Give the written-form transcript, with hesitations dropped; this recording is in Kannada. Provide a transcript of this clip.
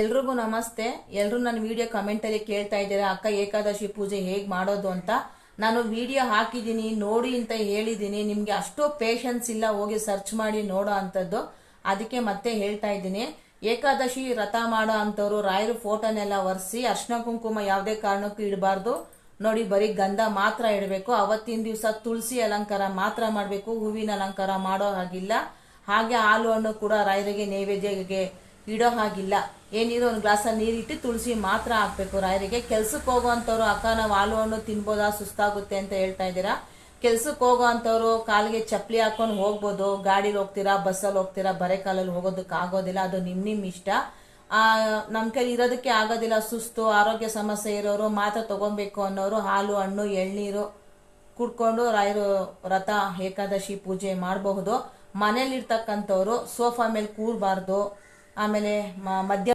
ಎಲ್ರಿಗೂ ನಮಸ್ತೆ. ಎಲ್ಲರೂ ನನ್ನ ವಿಡಿಯೋ ಕಮೆಂಟಲ್ಲಿ ಕೇಳ್ತಾ ಇದ್ದೀರಾ, ಅಕ್ಕ ಏಕಾದಶಿ ಪೂಜೆ ಹೇಗೆ ಮಾಡೋದು ಅಂತ. ನಾನು ವಿಡಿಯೋ ಹಾಕಿದ್ದೀನಿ, ನೋಡಿ ಅಂತ ಹೇಳಿದ್ದೀನಿ. ನಿಮಗೆ ಅಷ್ಟೋ ಪೇಷನ್ಸ್ ಇಲ್ಲ ಹೋಗಿ ಸರ್ಚ್ ಮಾಡಿ ನೋಡೋ ಅಂಥದ್ದು. ಅದಕ್ಕೆ ಮತ್ತೆ ಹೇಳ್ತಾ ಇದ್ದೀನಿ. ಏಕಾದಶಿ ವ್ರತ ಮಾಡೋ ಅಂಥವ್ರು ರಾಯರ ಫೋಟೋನೆಲ್ಲ ಒರೆಸಿ ಅರ್ಶಿನ ಕುಂಕುಮ ಯಾವುದೇ ಕಾರಣಕ್ಕೂ ಇಡಬಾರ್ದು ನೋಡಿ. ಬರೀ ಗಂಧ ಮಾತ್ರ ಇಡಬೇಕು. ಅವತ್ತಿನ ದಿವಸ ತುಳಸಿ ಅಲಂಕಾರ ಮಾತ್ರ ಮಾಡಬೇಕು, ಹೂವಿನ ಅಲಂಕಾರ ಮಾಡೋ ಹಾಗಿಲ್ಲ. ಹಾಗೆ ಹಾಲು ಹಣ್ಣು ಕೂಡ ರಾಯರಿಗೆ ನೈವೇದ್ಯಗೆ ಇಡೋ ಹಾಗಿಲ್ಲ. ಏನಿರೋ ಒಂದು ಗ್ಲಾಸಲ್ಲಿ ನೀರಿಟ್ಟು ತುಳಸಿ ಮಾತ್ರ ಹಾಕ್ಬೇಕು ರಾಯರಿಗೆ. ಕೆಲ್ಸಕ್ಕೆ ಹೋಗುವಂಥವ್ರು ಅಕ್ಕ ನಾವು ಹಾಲು ಹಣ್ಣು ತಿನ್ಬೋದಾ, ಸುಸ್ತಾಗುತ್ತೆ ಅಂತ ಹೇಳ್ತಾ ಇದ್ದೀರಾ. ಕೆಲ್ಸಕ್ಕೆ ಹೋಗೋ ಅಂಥವ್ರು ಕಾಲಿಗೆ ಚಪ್ಪಲಿ ಹಾಕೊಂಡು ಹೋಗ್ಬೋದು. ಗಾಡೀಲಿ ಹೋಗ್ತೀರಾ, ಬಸ್ಸಲ್ಲಿ ಹೋಗ್ತೀರಾ, ಬರೆ ಕಾಲಲ್ಲಿ ಹೋಗೋದಕ್ಕೆ ಆಗೋದಿಲ್ಲ. ಅದು ನಿಮ್ಮ ಇಷ್ಟ. ನಮ್ಮ ಕೈ ಇರೋದಕ್ಕೆ ಆಗೋದಿಲ್ಲ, ಸುಸ್ತು ಆರೋಗ್ಯ ಸಮಸ್ಯೆ ಇರೋರು ಮಾತ್ರ ತಗೊಬೇಕು ಅನ್ನೋರು ಹಾಲು ಹಣ್ಣು ಎಳ್ನೀರು ಕುಡ್ಕೊಂಡು ರಾಯರು ವ್ರತ ಏಕಾದಶಿ ಪೂಜೆ ಮಾಡಬಹುದು. ಮನೇಲಿರ್ತಕ್ಕಂಥವ್ರು ಸೋಫಾ ಮೇಲೆ ಕೂರಬಾರ್ದು. ಆಮೇಲೆ ಮಧ್ಯ